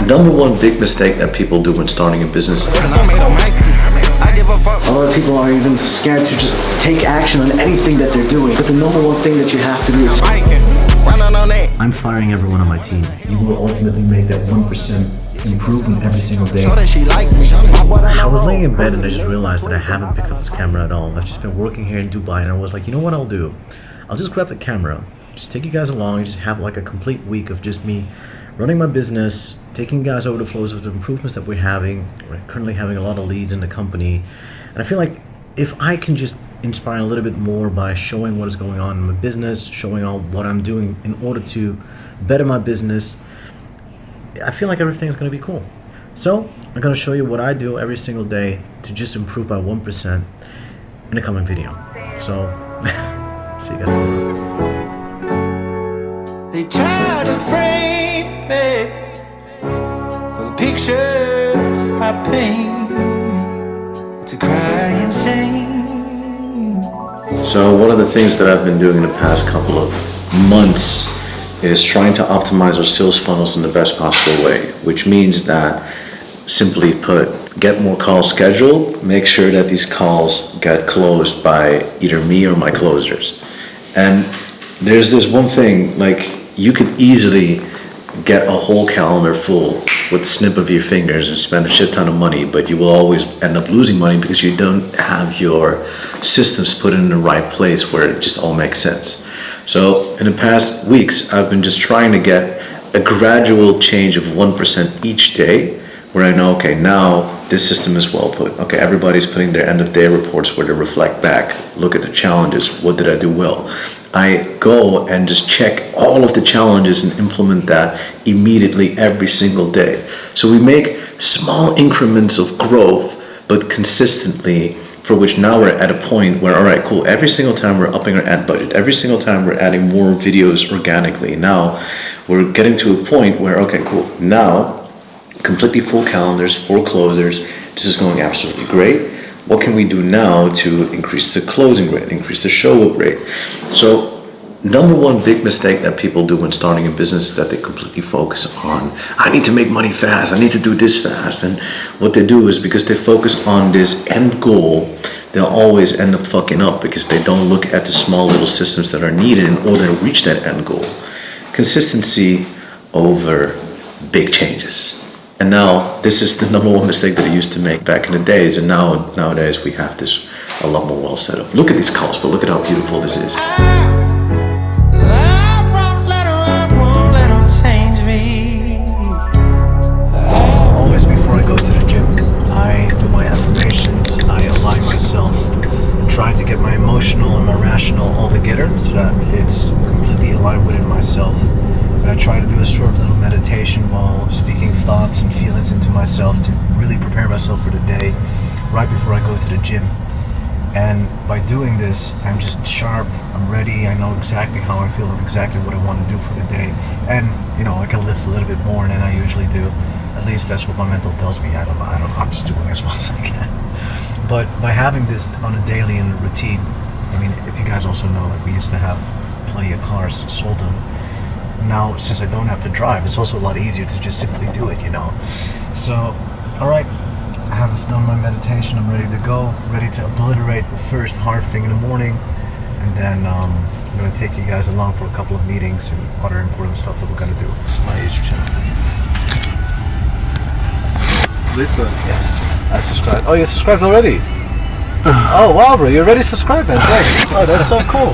Number one big mistake that people do when starting a business. A lot of people are even scared to just take action on anything that they're doing. But the number one thing that you have to do is I'm firing everyone on my team. You will ultimately make that 1% improvement every single day. I was laying in bed and I just realized that I haven't picked up this camera at all. I've just been working here in Dubai and I was like, you know what I'll do? I'll just grab the camera, just take you guys along and just have like a complete week of just me running my business, taking you guys over the flows of the improvements that we're having. We're currently having a lot of leads in the company. And I feel like if I can just inspire a little bit more by showing what is going on in my business, showing all what I'm doing in order to better my business, I feel like everything's going to be cool. So I'm going to show you what I do every single day to just improve by 1% in a coming video. So see you guys tomorrow. They try to frame me for the pictures I paint. It's a crying shame. So one of the things that I've been doing in the past couple of months is trying to optimize our sales funnels in the best possible way, which means that, simply put, get more calls scheduled, make sure that these calls get closed by either me or my closers. And there's this one thing, like, you could easily get a whole calendar full with a snip of your fingers and spend a shit ton of money, but you will always end up losing money because you don't have your systems put in the right place where it just all makes sense. So in the past weeks, I've been just trying to get a gradual change of 1% each day, where I know, okay, now this system is well put. Okay, everybody's putting their end of day reports where they reflect back, look at the challenges, what did I do well? I go and just check all of the challenges and implement that immediately every single day. So we make small increments of growth, but consistently, for which now we're at a point where, all right, cool, every single time we're upping our ad budget, every single time we're adding more videos organically. Now we're getting to a point where, okay, cool, now completely full calendars, 4 closers, this is going absolutely great. What can we do now to increase the closing rate, increase the show-up rate? So number one big mistake that people do when starting a business is that they completely focus on, I need to make money fast, I need to do this fast. And what they do is, because they focus on this end goal, they'll always end up fucking up because they don't look at the small little systems that are needed in order to reach that end goal. Consistency over big changes. And now this is the number one mistake that I used to make back in the days, and nowadays we have this a lot more well set up. Look at these calls, but look at how beautiful this is. Always before I go to the gym, I do my affirmations, I align myself, try to get my emotional and my rational all together so that it's completely aligned within myself. And I try to do a short little meditation while speaking thoughts and feelings into myself to really prepare myself for the day right before I go to the gym. And by doing this, I'm just sharp, I'm ready, I know exactly how I feel and exactly what I want to do for the day. And, you know, I can lift a little bit more than I usually do. At least that's what my mental tells me. I don't know, I'm just doing as well as I can. But by having this on a daily and a routine, I mean, if you guys also know, like, we used to have plenty of cars sold them. Now, since I don't have to drive, it's also a lot easier to just simply do it, you know. So, all right, I have done my meditation. I'm ready to go, ready to obliterate the first hard thing in the morning. And then I'm going to take you guys along for a couple of meetings and other important stuff that we're going to do. This is my YouTube channel. This one? Yes, I subscribed. Oh, you subscribed already? Oh, wow, bro, you're already subscribed, man. Thanks. Oh, that's so cool.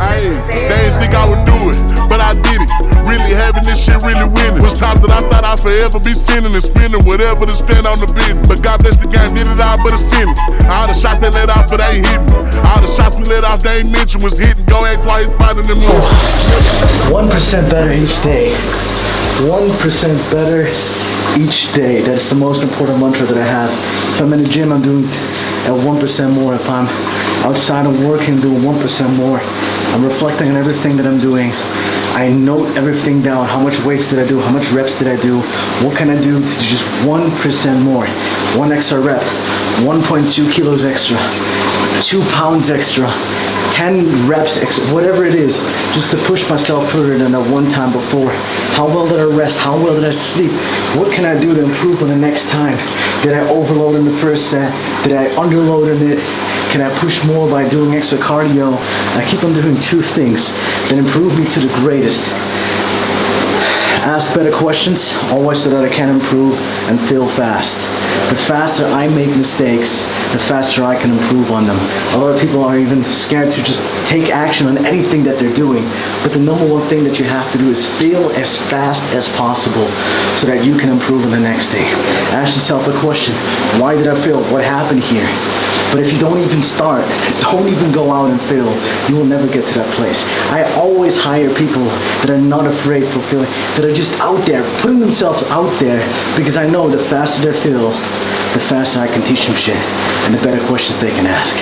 Hey, they didn't think I would do it, but I did it. Really having this shit, really winning. Was times that I thought I'd forever be sinning and spending whatever to stand on the business. But God bless the game, did it all but a sinning. All the shots they let off, but they ain't hitting. All the shots we let off, they ain't mentioned was hitting. Go ask why he's fighting them more. 1% better each day. 1% better each day. That's the most important mantra that I have. If I'm in the gym, I'm doing at 1% more. If I'm outside of working, I'm doing 1% more. I'm reflecting on everything that I'm doing. I note everything down. How much weights did I do? How much reps did I do? What can I do to do just 1% more? 1 extra rep, 1.2 kilos extra, 2 pounds extra, 10 reps extra, whatever it is, just to push myself further than the one time before. How well did I rest? How well did I sleep? What can I do to improve on the next time? Did I overload in the first set? Did I underload in it? Can I push more by doing extra cardio? I keep on doing 2 things that improve me to the greatest. Ask better questions, always, so that I can improve, and fail fast. The faster I make mistakes, the faster I can improve on them. A lot of people are even scared to just take action on anything that they're doing. But the number one thing that you have to do is fail as fast as possible so that you can improve on the next day. Ask yourself a question. Why did I fail? What happened here? But if you don't even start, don't even go out and fail, you will never get to that place. I always hire people that are not afraid for failing, that are just out there, putting themselves out there, because I know the faster they fail, the faster I can teach them shit, and the better questions they can ask.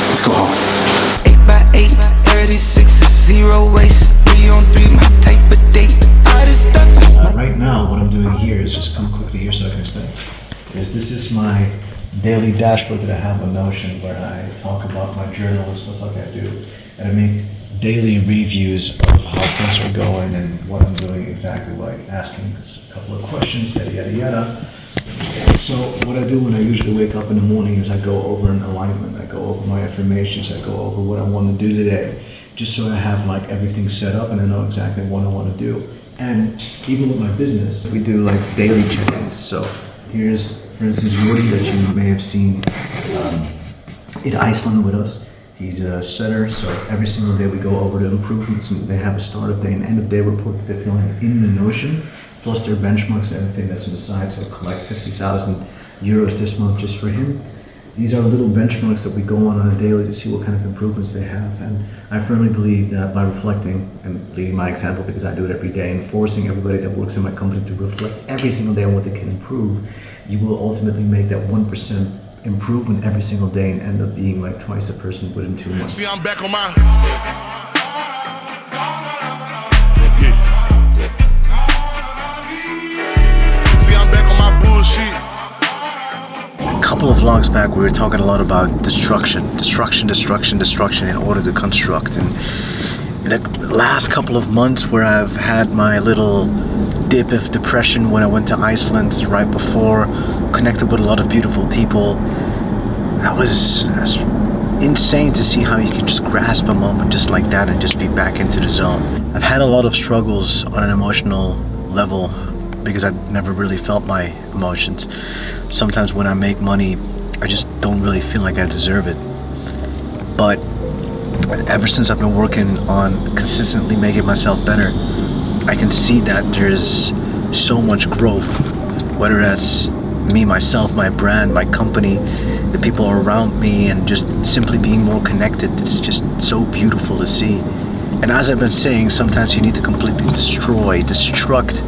Let's go home. 8x8, 36 is 0 waste, 3 on 3, my type of date. All this stuff. Right now, what I'm doing here is just come quickly here so I can explain. This is my daily dashboard that I have on Notion, where I talk about my journal and stuff like I do, and I make daily reviews of how things are going and what I'm doing exactly, like asking a couple of questions, yada yada yada. So what I do when I usually wake up in the morning is I go over an alignment, I go over my affirmations, I go over what I want to do today, just so I have like everything set up and I know exactly what I want to do. And even with my business, we do like daily check-ins. So here's, for instance, Jordy, that you may have seen in Iceland with us. He's a setter, so every single day we go over the improvements, and they have a start of day and end of day report that they're filling in the Notion, plus their benchmarks and everything that's on the side. So collect 50,000 euros this month just for him. These are little benchmarks that we go on a daily to see what kind of improvements they have. And I firmly believe that by reflecting and leading my example, because I do it every day, and forcing everybody that works in my company to reflect every single day on what they can improve, you will ultimately make that 1% improvement every single day and end up being like twice the person within 2 months. See, I'm back on my. See, I'm back on my bullshit. A couple of vlogs back, we were talking a lot about destruction in order to construct. And in the last couple of months, where I've had my little dip of depression when I went to Iceland right before, connected with a lot of beautiful people, that's insane to see how you can just grasp a moment just like that and just be back into the zone. I've had a lot of struggles on an emotional level because I never really felt my emotions. Sometimes when I make money, I just don't really feel like I deserve it. But ever since I've been working on consistently making myself better, I can see that there's so much growth, whether that's me, myself, my brand, my company, the people around me, and just simply being more connected. It's just so beautiful to see. And as I've been saying, sometimes you need to completely destruct.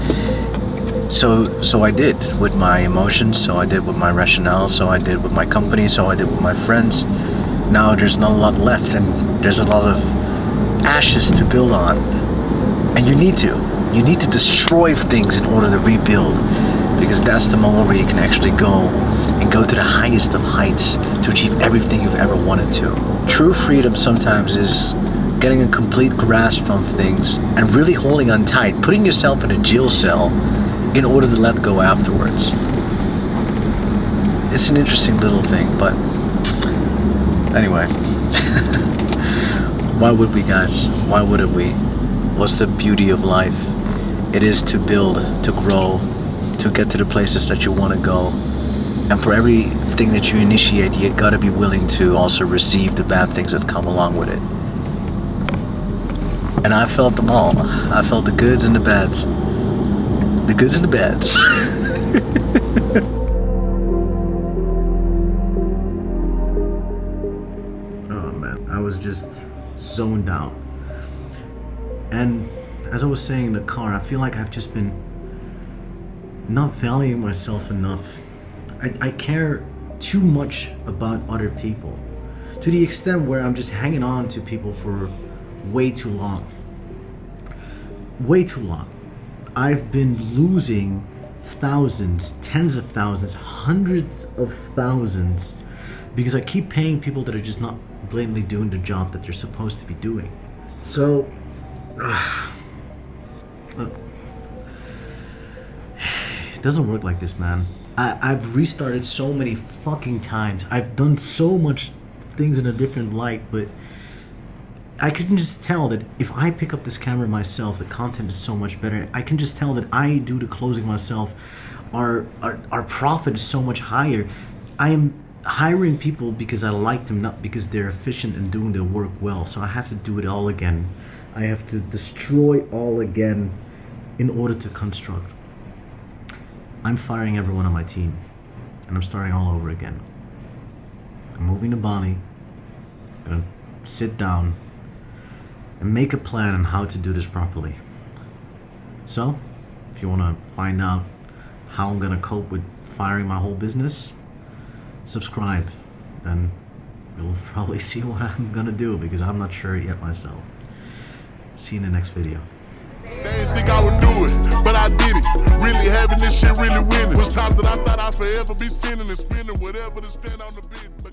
So I did with my emotions, so I did with my rationale, so I did with my company, so I did with my friends. Now there's not a lot left, and there's a lot of ashes to build on. And you need to destroy things in order to rebuild, because that's the moment where you can actually go to the highest of heights to achieve everything you've ever wanted to. True freedom sometimes is getting a complete grasp on things and really holding on tight, putting yourself in a jail cell in order to let go afterwards. It's an interesting little thing, but anyway. Why would we, guys? Why wouldn't we? What's the beauty of life? It is to build, to grow, to get to the places that you want to go. And for everything that you initiate, you gotta be willing to also receive the bad things that come along with it. And I felt them all. I felt the goods and the bads. The goods and the bads. Oh man, I was just zoned out. And as I was saying in the car, I feel like I've just been not valuing myself enough. I care too much about other people, to the extent where I'm just hanging on to people for way too long. Way too long. I've been losing thousands, tens of thousands, hundreds of thousands because I keep paying people that are just not blatantly doing the job that they're supposed to be doing. So it doesn't work like this, man. I've restarted so many fucking times. I've done so much things in a different light, but I can just tell that if I pick up this camera myself, the content is so much better. I can just tell that I do the closing myself. Our profit is so much higher. I am hiring people because I like them, not because they're efficient and doing their work well. So I have to do it all again. I have to destroy all again in order to construct. I'm firing everyone on my team, and I'm starting all over again. I'm moving to Bali. I'm gonna sit down and make a plan on how to do this properly. So, if you want to find out how I'm gonna cope with firing my whole business, subscribe, and you'll probably see what I'm gonna do, because I'm not sure yet myself. See you in the next video. They didn't think I would do it, but I did it. Really having this shit really winning. Was times that I thought I'd forever be sinning and spinning whatever to stand on the business.